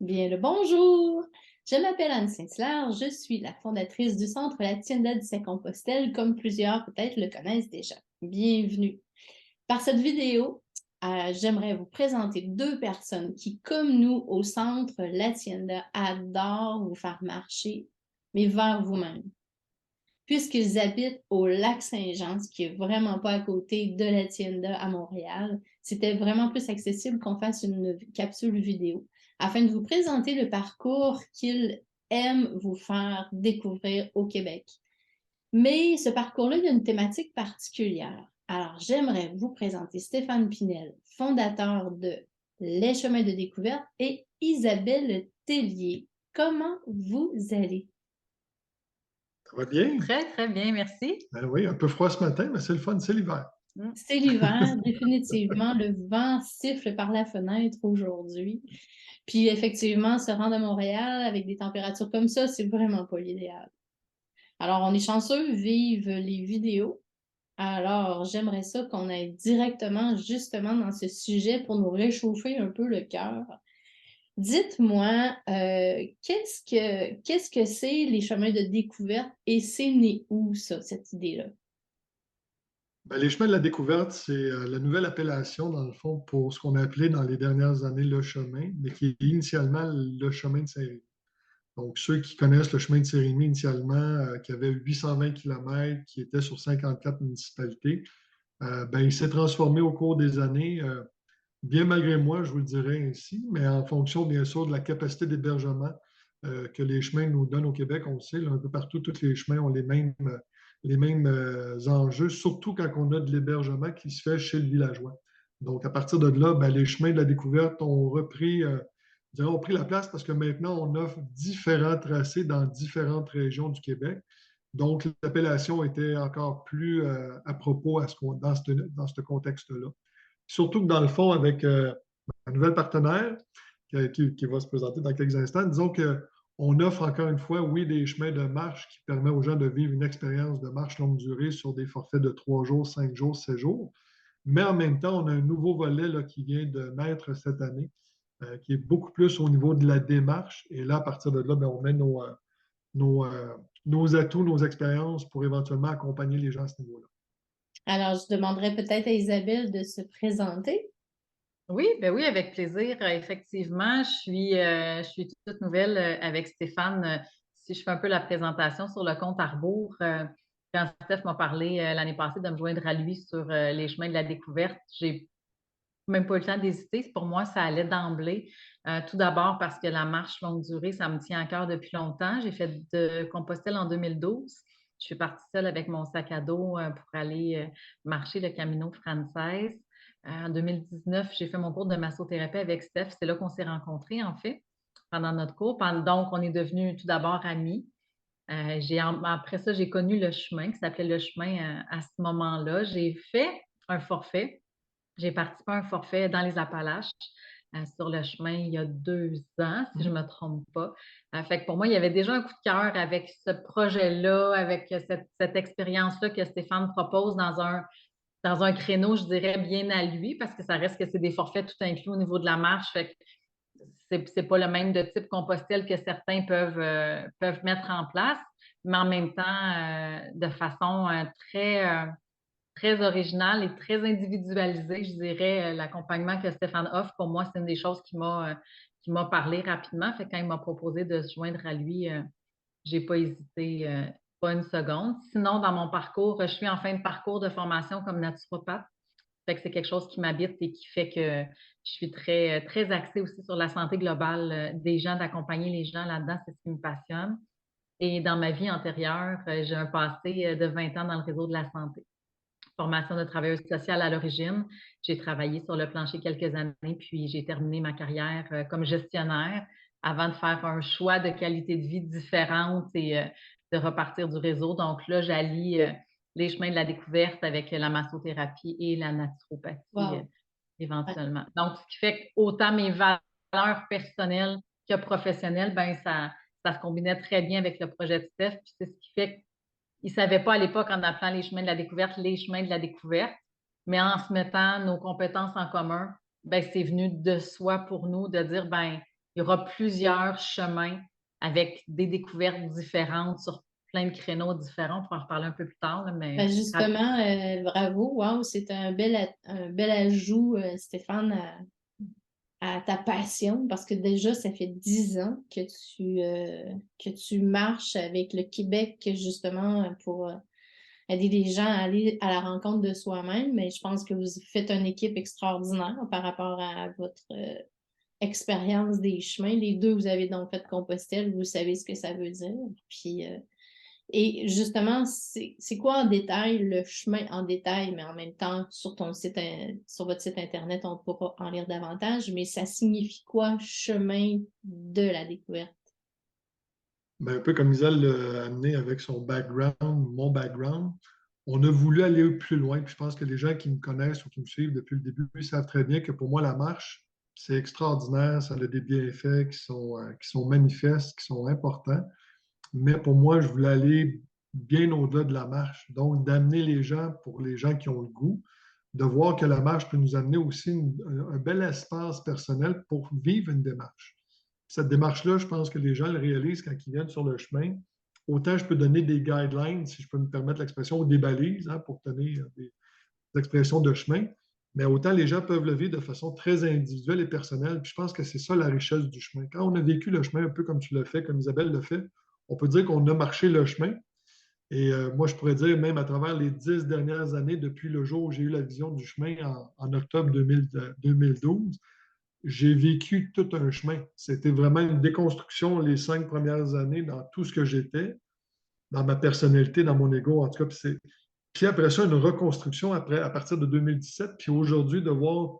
Bien le bonjour! Je m'appelle Anne Saint-Hilaire, je suis la fondatrice du Centre La Tienda di Saint-Compostelle, comme plusieurs peut-être le connaissent déjà. Bienvenue! Par cette vidéo, j'aimerais vous présenter deux personnes qui, comme nous au Centre La Tienda, adorent vous faire marcher, mais vers vous-même. Puisqu'ils habitent au Lac-Saint-Jean, ce qui est vraiment pas à côté de la Tienda à Montréal, c'était vraiment plus accessible qu'on fasse une capsule vidéo afin de vous présenter le parcours qu'ils aiment vous faire découvrir au Québec. Mais ce parcours-là, il y a une thématique particulière. Alors, j'aimerais vous présenter Stéphane Pinel, fondateur de Les Chemins de découverte, et Isabelle Tellier. Comment vous allez? Ça va bien? Très, très bien, merci. Ben oui, un peu froid ce matin, mais c'est le fun, c'est l'hiver. C'est l'hiver, définitivement. Le vent siffle par la fenêtre aujourd'hui. Puis effectivement, se rendre à Montréal avec des températures comme ça, c'est vraiment pas l'idéal. Alors, on est chanceux, vive les vidéos. Alors, j'aimerais ça qu'on aille directement, justement, dans ce sujet pour nous réchauffer un peu le cœur. Dites-moi, qu'est-ce que c'est les chemins de découverte et c'est né où, ça, cette idée-là? Ben, les chemins de la découverte, c'est la nouvelle appellation, dans le fond, pour ce qu'on a appelé dans les dernières années le chemin, mais qui est initialement le chemin de Saint-Rémy. Donc, ceux qui connaissent le chemin de Saint-Rémy initialement, qui avait 820 km, qui était sur 54 municipalités, ben, il s'est transformé au cours des années, bien malgré moi, je vous le dirais ainsi, mais en fonction, bien sûr, de la capacité d'hébergement que les chemins nous donnent au Québec. On le sait, là, un peu partout, tous les chemins ont les mêmes enjeux, surtout quand on a de l'hébergement qui se fait chez le villageois. Donc, à partir de là, ben, les chemins de la découverte ont repris, je dirais, ont pris la place parce que maintenant, on offre différents tracés dans différentes régions du Québec. Donc, l'appellation était encore plus à propos dans ce contexte-là. Surtout que dans le fond, avec un nouvel partenaire qui va se présenter dans quelques instants, disons qu'on offre encore une fois, oui, des chemins de marche qui permettent aux gens de vivre une expérience de marche longue durée sur des forfaits de 3 jours, 5 jours, 7 jours. Mais en même temps, on a un nouveau volet là, qui vient de naître cette année, qui est beaucoup plus au niveau de la démarche. Et là, à partir de là, ben, on met nos, euh, nos atouts, nos expériences pour éventuellement accompagner les gens à ce niveau-là. Alors, je demanderais peut-être à Isabelle de se présenter. Oui, ben oui, avec plaisir. Effectivement, je suis toute nouvelle avec Stéphane. Si je fais un peu la présentation sur le compte à rebours, quand Steph m'a parlé l'année passée de me joindre à lui sur les chemins de la découverte, j'ai même pas eu le temps d'hésiter. Pour moi, ça allait d'emblée. Tout d'abord parce que la marche longue durée, ça me tient à cœur depuis longtemps. J'ai fait de Compostelle en 2012. Je suis partie seule avec mon sac à dos pour aller marcher le Camino Frances. En 2019, j'ai fait mon cours de massothérapie avec Steph. C'est là qu'on s'est rencontrés, en fait, pendant notre cours. Donc, on est devenus tout d'abord amis. Après ça, j'ai connu le chemin, qui s'appelait le chemin à ce moment-là. J'ai fait un forfait. J'ai participé à un forfait dans les Appalaches sur le chemin il y a 2 ans, si je ne me trompe pas. Fait que pour moi, il y avait déjà un coup de cœur avec ce projet-là, avec cette expérience-là que Stéphane propose dans un créneau, je dirais, bien à lui, parce que ça reste que c'est des forfaits tout inclus au niveau de la marche. Fait que c'est pas le même de type Compostelle que certains peuvent mettre en place, mais en même temps, de façon très original et très individualisé, je dirais, l'accompagnement que Stéphane offre. Pour moi, c'est une des choses qui m'a parlé rapidement. Fait que quand il m'a proposé de se joindre à lui, j'ai pas hésité, pas une seconde. Sinon, dans mon parcours, je suis en fin de parcours de formation comme naturopathe. Fait que c'est quelque chose qui m'habite et qui fait que je suis très, très axée aussi sur la santé globale des gens, d'accompagner les gens là-dedans, c'est ce qui me passionne. Et dans ma vie antérieure, j'ai un passé de 20 ans dans le réseau de la santé, formation de travailleuse sociale à l'origine. J'ai travaillé sur le plancher quelques années, puis j'ai terminé ma carrière comme gestionnaire avant de faire un choix de qualité de vie différente et de repartir du réseau. Donc là, j'allie les chemins de la découverte avec la massothérapie et la naturopathie Wow. Ouais. éventuellement. Donc, ce qui fait qu'autant mes valeurs personnelles que professionnelles, ben ça se combinait très bien avec le projet de Steph. Puis c'est ce qui fait ils ne savaient pas à l'époque en appelant les chemins de la découverte, les chemins de la découverte, mais en se mettant nos compétences en commun, ben, c'est venu de soi pour nous de dire, ben, il y aura plusieurs chemins avec des découvertes différentes sur plein de créneaux différents. On pourra en reparler un peu plus tard, là, mais Ben justement, bravo, wow, c'est un bel ajout, Stéphane, à ta passion, parce que déjà, ça fait 10 ans que tu marches avec le Québec, justement, pour aider les gens à aller à la rencontre de soi-même. Mais je pense que vous faites une équipe extraordinaire par rapport à votre expérience des chemins. Les deux, vous avez donc fait Compostelle, vous savez ce que ça veut dire. Puis, et justement, c'est quoi en détail le chemin en détail, mais en même temps, sur sur votre site Internet, on pourra en lire davantage, mais ça signifie quoi, chemin de la découverte? Ben, un peu comme Isabelle l'a amené avec son background, mon background, on a voulu aller plus loin. Puis je pense que les gens qui me connaissent ou qui me suivent depuis le début savent très bien que pour moi, la marche, c'est extraordinaire. Ça a des bienfaits qui sont manifestes, qui sont importants. Mais pour moi, je voulais aller bien au-delà de la marche. Donc, d'amener les gens, pour les gens qui ont le goût, de voir que la marche peut nous amener aussi un bel espace personnel pour vivre une démarche. Cette démarche-là, je pense que les gens le réalisent quand ils viennent sur le chemin. Autant je peux donner des guidelines, si je peux me permettre l'expression, ou des balises pour tenir des expressions de chemin, mais autant les gens peuvent le vivre de façon très individuelle et personnelle. Puis je pense que c'est ça la richesse du chemin. Quand on a vécu le chemin un peu comme tu l'as fait, comme Isabelle le fait, on peut dire qu'on a marché le chemin. Et moi, je pourrais dire, même à travers les 10 dernières années, depuis le jour où j'ai eu la vision du chemin en octobre 2012, j'ai vécu tout un chemin. C'était vraiment une déconstruction les 5 premières années dans tout ce que j'étais, dans ma personnalité, dans mon ego, en tout cas. Puis après ça, une reconstruction à partir de 2017. Puis aujourd'hui, de voir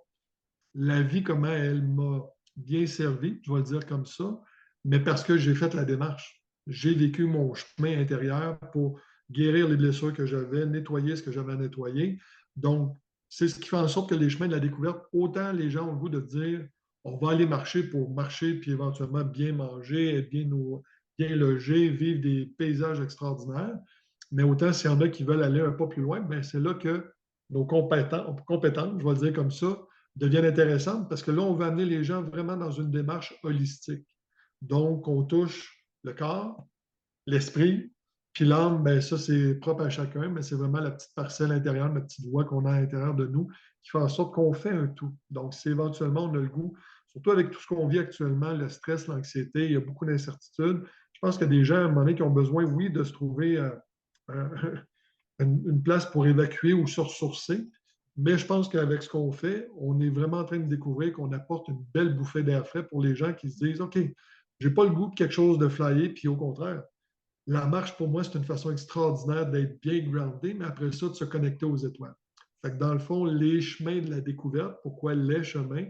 la vie, comment elle m'a bien servi, je vais le dire comme ça, mais parce que j'ai fait la démarche. J'ai vécu mon chemin intérieur pour guérir les blessures que j'avais, nettoyer ce que j'avais à nettoyer. Donc, c'est ce qui fait en sorte que les chemins de la découverte, autant les gens ont le goût de dire on va aller marcher pour marcher, puis éventuellement bien manger, être bien logé, vivre des paysages extraordinaires. Mais autant s'il y en a qui veulent aller un pas plus loin, bien, c'est là que nos compétences, je vais le dire comme ça, deviennent intéressantes parce que là, on veut amener les gens vraiment dans une démarche holistique. Donc, on touche le corps, l'esprit, puis l'âme, bien, ça, c'est propre à chacun, mais c'est vraiment la petite parcelle intérieure, la petite voix qu'on a à l'intérieur de nous qui fait en sorte qu'on fait un tout. Donc, si éventuellement on a le goût, surtout avec tout ce qu'on vit actuellement, le stress, l'anxiété, il y a beaucoup d'incertitudes. Je pense qu'il y a des gens à un moment donné qui ont besoin, oui, de se trouver une place pour évacuer ou se ressourcer. Mais je pense qu'avec ce qu'on fait, on est vraiment en train de découvrir qu'on apporte une belle bouffée d'air frais pour les gens qui se disent OK, j'ai pas le goût de quelque chose de flyé, puis au contraire, la marche, pour moi, c'est une façon extraordinaire d'être bien groundé, mais après ça, de se connecter aux étoiles. Fait que dans le fond, les chemins de la découverte, pourquoi les chemins?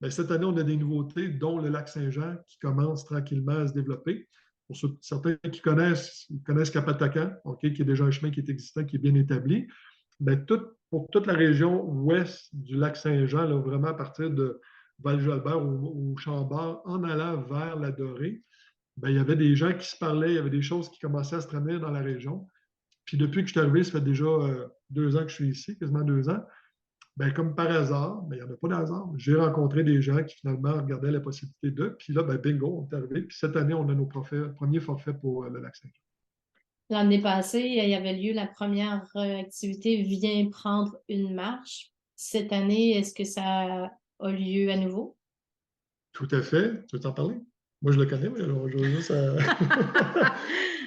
Bien, cette année, on a des nouveautés, dont le lac Saint-Jean qui commence tranquillement à se développer. Pour certains qui connaissent, ils connaissent Capatacan, okay, qui est déjà un chemin qui est existant, qui est bien établi. Bien, pour toute la région ouest du lac Saint-Jean, là, vraiment à partir de Val-Jalbert ou Chambord, en allant vers la Dorée, bien, il y avait des gens qui se parlaient, il y avait des choses qui commençaient à se traîner dans la région. Puis depuis que je suis arrivé, ça fait déjà 2 ans que je suis ici, quasiment 2 ans. Bien, comme par hasard, mais il n'y en a pas de hasard, j'ai rencontré des gens qui finalement regardaient la possibilité d'eux. Puis là, ben, bingo, on est arrivé. Puis cette année, on a nos premiers forfaits pour le lac Saint-Jean. L'année passée, il y avait lieu la première activité Viens prendre une marche. Cette année, est-ce que ça a lieu à nouveau? Tout à fait. Tu veux t'en parler? Moi, je le connais, mais je veux juste.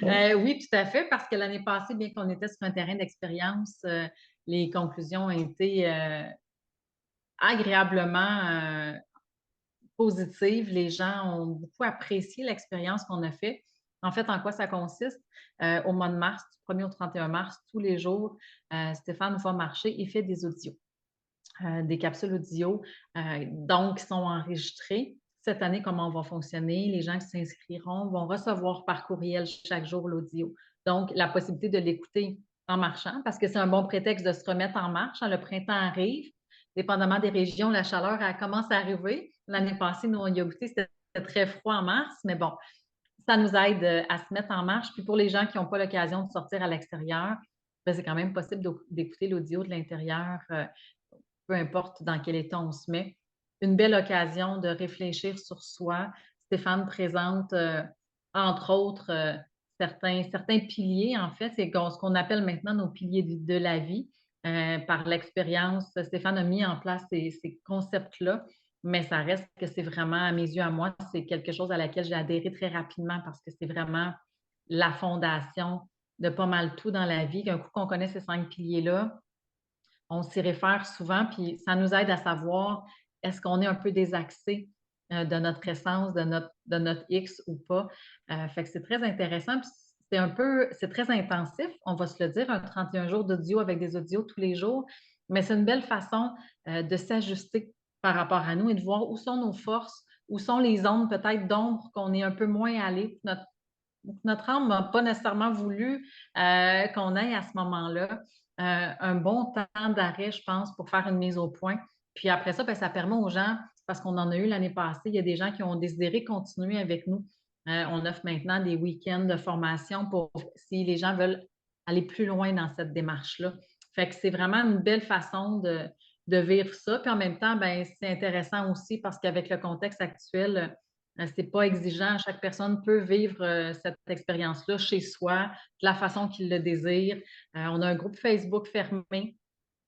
Oui, tout à fait, parce que l'année passée, bien qu'on était sur un terrain d'expérience, les conclusions ont été agréablement positives. Les gens ont beaucoup apprécié l'expérience qu'on a faite. En fait, en quoi ça consiste? Au mois de mars, du 1er au 31 mars, tous les jours, Stéphane va marcher et fait des audios, des capsules audio, donc qui sont enregistrées. Cette année, comment on va fonctionner? Les gens qui s'inscriront vont recevoir par courriel chaque jour l'audio. Donc, la possibilité de l'écouter en marchant, parce que c'est un bon prétexte de se remettre en marche. Le printemps arrive. Dépendamment des régions, la chaleur elle commence à arriver. L'année passée, nous, on y a goûté, c'était très froid en mars, mais bon, ça nous aide à se mettre en marche. Puis pour les gens qui n'ont pas l'occasion de sortir à l'extérieur, ben, c'est quand même possible d'écouter l'audio de l'intérieur, peu importe dans quel état on se met. Une belle occasion de réfléchir sur soi. Stéphane présente, entre autres, certains piliers, en fait, c'est ce qu'on appelle maintenant nos piliers de la vie. Par l'expérience, Stéphane a mis en place ces concepts-là, mais ça reste que c'est vraiment, à mes yeux, à moi, c'est quelque chose à laquelle j'ai adhéré très rapidement parce que c'est vraiment la fondation de pas mal tout dans la vie. Un coup qu'on connaît ces 5 piliers-là, on s'y réfère souvent, puis ça nous aide à savoir est-ce qu'on est un peu désaxé de notre essence, de notre X ou pas. Fait que c'est très intéressant. Puis c'est très intensif, on va se le dire, un 31 jours d'audio avec des audios tous les jours, mais c'est une belle façon de s'ajuster par rapport à nous et de voir où sont nos forces, où sont les zones peut-être d'ombre qu'on est un peu moins allé. Notre âme n'a pas nécessairement voulu qu'on aille à ce moment-là. Un bon temps d'arrêt, je pense, pour faire une mise au point. Puis après ça, bien, ça permet aux gens, parce qu'on en a eu l'année passée, il y a des gens qui ont désiré continuer avec nous. On offre maintenant des week-ends de formation pour si les gens veulent aller plus loin dans cette démarche-là. Fait que c'est vraiment une belle façon de vivre ça. Puis en même temps, ben, c'est intéressant aussi parce qu'avec le contexte actuel, c'est pas exigeant. Chaque personne peut vivre cette expérience-là chez soi, de la façon qu'il le désire. On a un groupe Facebook fermé,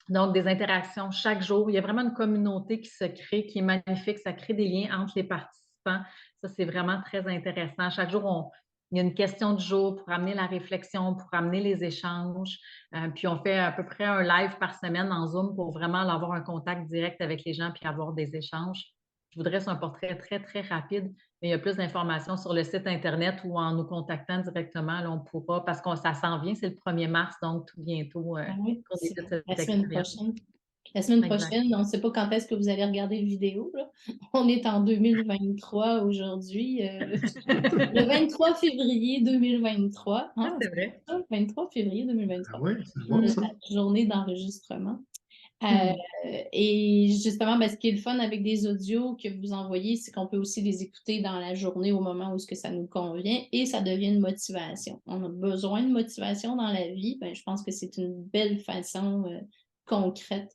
donc des interactions chaque jour. Il y a vraiment une communauté qui se crée, qui est magnifique. Ça crée des liens entre les participants. Ça, c'est vraiment très intéressant. Chaque jour, il y a une question du jour pour amener la réflexion, pour amener les échanges. Puis on fait à peu près un live par semaine en Zoom pour vraiment avoir un contact direct avec les gens puis avoir des échanges. Je voudrais sur un portrait très, très rapide, mais il y a plus d'informations sur le site Internet ou en nous contactant directement. Là, on pourra, parce que ça s'en vient, c'est le 1er mars, donc tout bientôt Ah oui, pour c'est cette la semaine expérience. prochaine. La semaine Exact. prochaine, on ne sait pas quand est-ce que vous allez regarder la vidéo, là. On est en 2023 aujourd'hui, le 23 février 2023. Ah, Hein, c'est vrai. c'est ça, 23 février Ah 2023, oui, c'est bon ça. la journée d'enregistrement. Hmm. Et justement, ben, ce qui est le fun avec des audios que vous envoyez, c'est qu'on peut aussi les écouter dans la journée au moment où ce que ça nous convient et ça devient une motivation. On a besoin de motivation dans la vie. Ben, je pense que c'est une belle façon concrète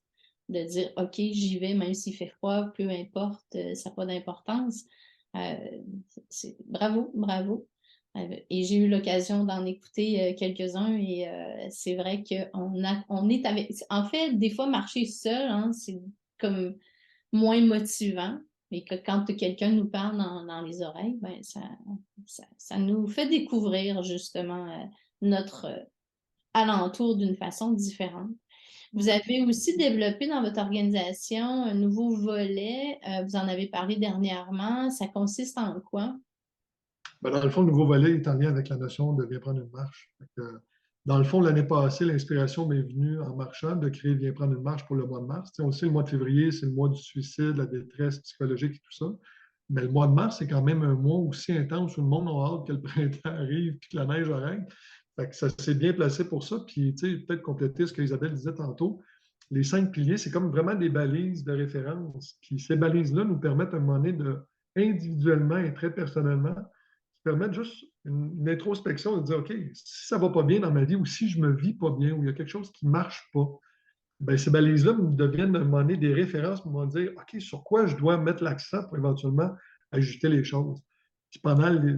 de dire OK, j'y vais, même s'il fait froid, peu importe, ça n'a pas d'importance. Bravo, bravo. Et j'ai eu l'occasion d'en écouter quelques-uns et c'est vrai qu'on est avec... En fait, des fois, marcher seul, hein, c'est comme moins motivant, mais que quand quelqu'un nous parle dans les oreilles, ben, ça nous fait découvrir justement notre alentour d'une façon différente. Vous avez aussi développé dans votre organisation un nouveau volet, vous en avez parlé dernièrement, ça consiste en quoi? Ben, dans le fond, le nouveau volet est en lien avec la notion de Viens prendre une marche. Dans le fond, l'année passée, l'inspiration m'est venue en marchant de créer Viens prendre une marche pour le mois de mars. On sait, le mois de février, c'est le mois du suicide, la détresse psychologique et tout ça. Mais le mois de mars, c'est quand même un mois aussi intense où le monde a hâte que le printemps arrive et que la neige arrête. Fait que ça s'est bien placé pour ça. Puis, peut-être compléter ce qu'Isabelle disait tantôt. Les 5 piliers, c'est comme vraiment des balises de référence. Puis ces balises-là nous permettent à un moment donné de, individuellement et très personnellement, permettre juste une introspection de dire, OK, si ça ne va pas bien dans ma vie ou si je ne me vis pas bien ou il y a quelque chose qui ne marche pas, bien, ces balises-là me deviennent à un moment donné des références pour me dire, OK, sur quoi je dois mettre l'accent pour éventuellement ajuster les choses. Puis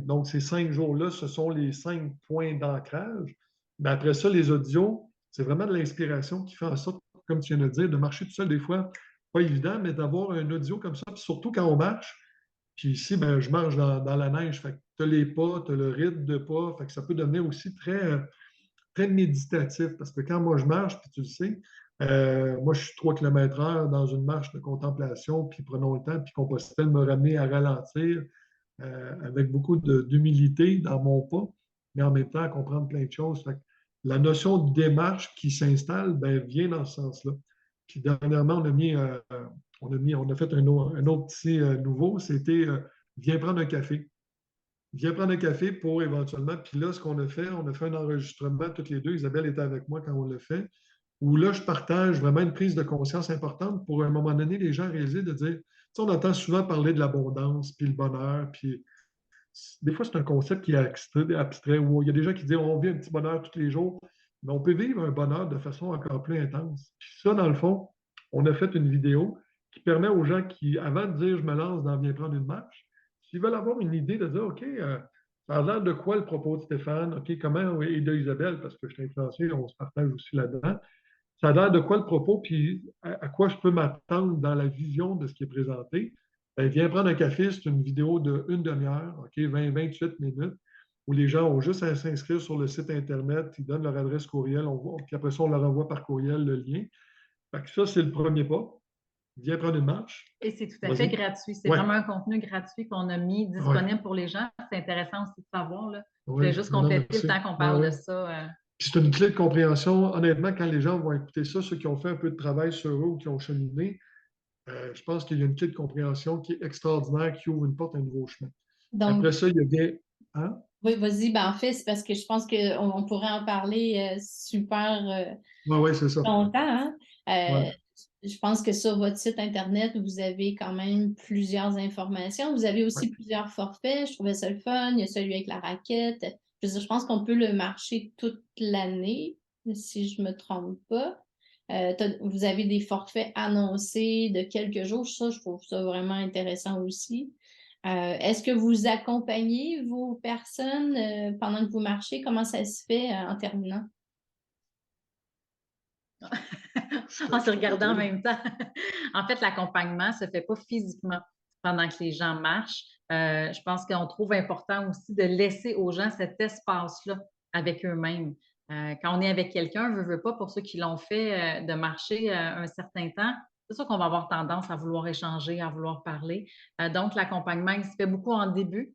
donc, ces 5 jours-là, ce sont les 5 points d'ancrage. Mais après ça, les audios, c'est vraiment de l'inspiration qui fait en sorte, comme tu viens de dire, de marcher tout seul des fois, pas évident, mais d'avoir un audio comme ça, puis surtout quand on marche, puis ici, ben, je marche dans la neige. Fait que tu as les pas, tu as le rythme de pas. Fait que ça peut devenir aussi très, très méditatif. Parce que quand moi je marche, puis tu le sais, moi je suis 3 km/h dans une marche de contemplation, puis prenons le temps, puis Compostelle me ramener à ralentir avec beaucoup d'humilité dans mon pas, mais en même temps à comprendre plein de choses. Fait que la notion de démarche qui s'installe ben, vient dans ce sens-là. Puis dernièrement, on a fait un autre petit nouveau, c'était viens prendre un café. Viens prendre un café pour éventuellement. Puis là, ce qu'on a fait un enregistrement toutes les deux. Isabelle était avec moi quand on l'a fait, où là, je partage vraiment une prise de conscience importante pour à un moment donné, les gens réaliser de dire, tu sais, on entend souvent parler de l'abondance, puis le bonheur, puis des fois, c'est un concept qui est abstrait, où il y a des gens qui disent on vit un petit bonheur tous les jours, mais on peut vivre un bonheur de façon encore plus intense. Puis ça, dans le fond, on a fait une vidéo qui permet aux gens qui, avant de dire je me lance dans Viens prendre une marche, s'ils veulent avoir une idée de dire, OK, ça a l'air de quoi le propos de Stéphane, OK, comment, et de Isabelle, parce que je suis influencé, on se partage aussi là-dedans. Ça a l'air de quoi le propos, puis à quoi je peux m'attendre dans la vision de ce qui est présenté. Ben, viens prendre un café, c'est une vidéo de 1 demi-heure, OK, 20-28 minutes, où les gens ont juste à s'inscrire sur le site Internet, ils donnent leur adresse courriel, puis après ça, on leur envoie par courriel le lien. Fait que ça, c'est le premier pas. Viens prendre une marche. Et c'est tout à fait Vas-y. gratuit. C'est Ouais. vraiment un contenu gratuit qu'on a mis disponible pour les gens. C'est intéressant aussi de savoir. Là. Je Oui. voulais juste Non, compléter merci. le temps qu'on parle Ouais, de ouais. ça. Puis c'est une clé de compréhension. Honnêtement, quand les gens vont écouter ça, ceux qui ont fait un peu de travail sur eux ou qui ont cheminé, je pense qu'il y a une clé de compréhension qui est extraordinaire, qui ouvre une porte à un nouveau chemin. Donc, Après ça, il y a bien. Hein? oui, vas-y. Ben, en fait, c'est parce que je pense qu'on pourrait en parler super Oui, c'est ça. longtemps. Hein? Ouais. Je pense que sur votre site Internet, vous avez quand même plusieurs informations. Vous avez aussi Ouais. plusieurs forfaits. Je trouvais ça le fun. Il y a celui avec la raquette. Je veux dire, je pense qu'on peut le marcher toute l'année, si je ne me trompe pas. Vous avez des forfaits annoncés de quelques jours. Ça, je trouve ça vraiment intéressant aussi. Est-ce que vous accompagnez vos personnes pendant que vous marchez? Comment ça se fait en terminant? En se regardant en même temps. En fait, l'accompagnement ne se fait pas physiquement pendant que les gens marchent. Je pense qu'on trouve important aussi de laisser aux gens cet espace-là avec eux-mêmes. Quand on est avec quelqu'un, veut pas, pour ceux qui l'ont fait, de marcher un certain temps, c'est sûr qu'on va avoir tendance à vouloir échanger, à vouloir parler. Donc, l'accompagnement, il se fait beaucoup en début,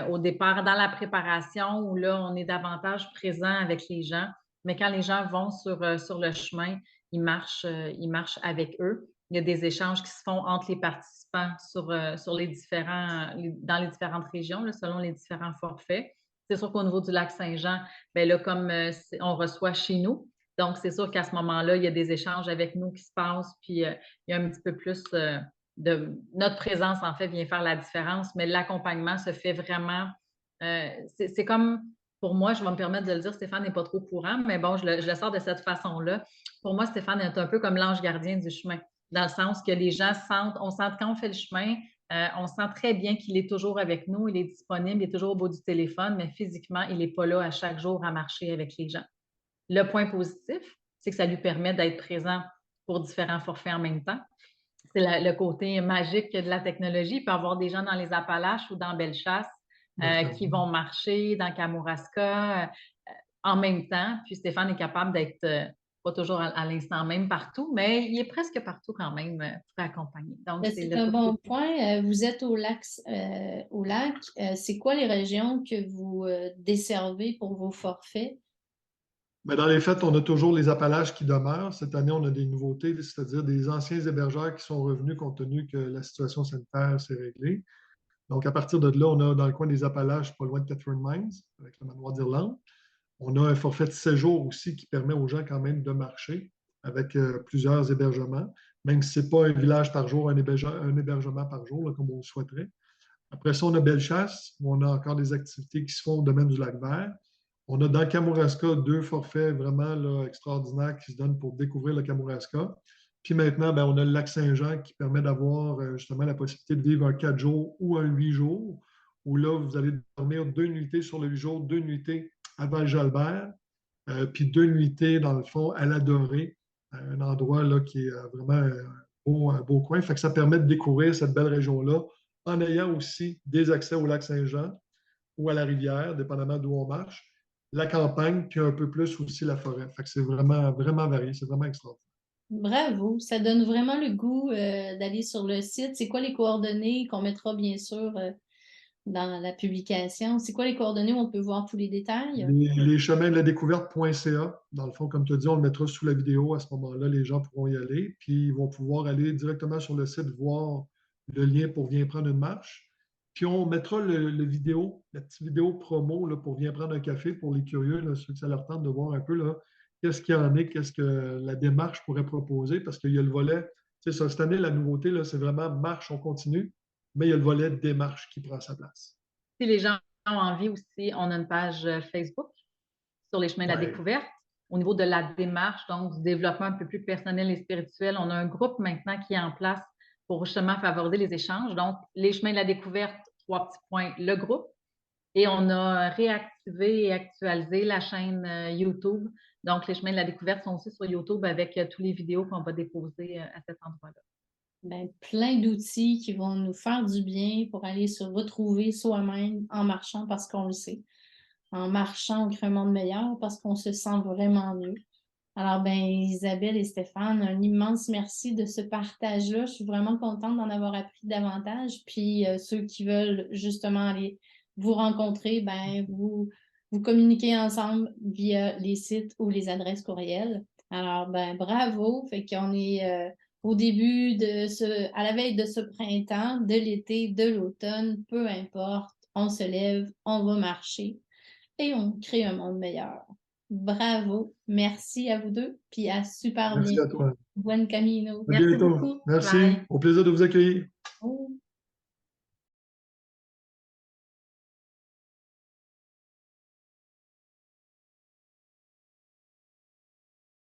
au départ, dans la préparation, où là, on est davantage présent avec les gens. Mais quand les gens vont sur le chemin, ils marchent avec eux. Il y a des échanges qui se font entre les participants sur les dans les différentes régions, là, selon les différents forfaits. C'est sûr qu'au niveau du lac Saint-Jean, bien là, comme on reçoit chez nous, donc c'est sûr qu'à ce moment-là, il y a des échanges avec nous qui se passent, puis il y a un petit peu plus de notre présence, en fait, vient faire la différence, mais l'accompagnement se fait vraiment. C'est comme, pour moi, je vais me permettre de le dire, Stéphane n'est pas trop courant, mais bon, je le sors de cette façon-là. Pour moi, Stéphane est un peu comme l'ange gardien du chemin, dans le sens que les gens on sent quand on fait le chemin, on sent très bien qu'il est toujours avec nous, il est disponible, il est toujours au bout du téléphone, mais physiquement, il n'est pas là à chaque jour à marcher avec les gens. Le point positif, c'est que ça lui permet d'être présent pour différents forfaits en même temps. C'est le côté magique de la technologie. Il peut y avoir des gens dans les Appalaches ou dans Bellechasse qui vont marcher dans Kamouraska en même temps. Puis Stéphane est capable d'être pas toujours à l'instant même partout, mais il est presque partout quand même pour accompagner. Donc, C'est un bon point. Vous êtes au lac. C'est quoi les régions que vous desservez pour vos forfaits? Mais dans les faits, on a toujours les Appalaches qui demeurent. Cette année, on a des nouveautés, c'est-à-dire des anciens hébergeurs qui sont revenus compte tenu que la situation sanitaire s'est réglée. Donc, à partir de là, on a dans le coin des Appalaches, pas loin de Catherine Mines, avec le manoir d'Irlande. On a un forfait de séjour aussi qui permet aux gens quand même de marcher avec plusieurs hébergements, même si ce n'est pas un village par jour, un hébergement par jour, là, comme on le souhaiterait. Après ça, on a Bellechasse, où on a encore des activités qui se font au domaine du Lac-Vert. On a dans Kamouraska 2 forfaits vraiment là, extraordinaires qui se donnent pour découvrir le Kamouraska. Puis maintenant, ben, on a le lac Saint-Jean qui permet d'avoir justement la possibilité de vivre un 4 jours ou un 8 jours, où là, vous allez dormir 2 nuitées sur le 8 jours, 2 nuitées à Val-Jalbert, puis 2 nuitées, dans le fond, à la Dorée, un endroit là, qui est vraiment un beau coin. Fait que ça permet de découvrir cette belle région-là en ayant aussi des accès au lac Saint-Jean ou à la rivière, dépendamment d'où on marche, la campagne, puis un peu plus aussi la forêt. Fait que c'est vraiment, vraiment varié, c'est vraiment extraordinaire. Bravo, ça donne vraiment le goût d'aller sur le site. C'est quoi les coordonnées qu'on mettra bien sûr dans la publication? C'est quoi les coordonnées où on peut voir tous les détails? Les chemins de la découverte.ca, dans le fond, comme tu as dit, on le mettra sous la vidéo. À ce moment-là, les gens pourront y aller, puis ils vont pouvoir aller directement sur le site, voir le lien pour Viens prendre une marche. Puis on mettra la petite vidéo promo là, pour Viens prendre un café pour les curieux, là, ceux que ça leur tente de voir un peu là, qu'est-ce qu'il y en est, qu'est-ce que la démarche pourrait proposer, parce qu'il y a le volet, c'est ça, cette année, la nouveauté, là, c'est vraiment marche, on continue, mais il y a le volet démarche qui prend sa place. Si les gens ont envie aussi, on a une page Facebook sur les chemins de la Ouais. découverte. Au niveau de la démarche, donc du développement un peu plus personnel et spirituel, on a un groupe maintenant qui est en place pour justement favoriser les échanges. Donc, les chemins de la découverte 3 petits points, le groupe. Et on a réactivé et actualisé la chaîne YouTube. Donc, les chemins de la découverte sont aussi sur YouTube avec tous les vidéos qu'on va déposer à cet endroit-là. Ben, plein d'outils qui vont nous faire du bien pour aller se retrouver soi-même en marchant parce qu'on le sait. En marchant, on crée un monde meilleur parce qu'on se sent vraiment mieux. Alors, ben, Isabelle et Stéphane, un immense merci de ce partage-là. Je suis vraiment contente d'en avoir appris davantage. Puis, ceux qui veulent justement aller vous rencontrer, ben, vous communiquez ensemble via les sites ou les adresses courriels. Alors, ben, bravo. Fait qu'on est au début à la veille de ce printemps, de l'été, de l'automne, peu importe. On se lève, on va marcher et on crée un monde meilleur. Bravo. Merci à vous deux. Puis à super Merci bientôt. à toi. Buen camino. À Merci bientôt. beaucoup. Merci. Bye. Au plaisir de vous accueillir. Oh.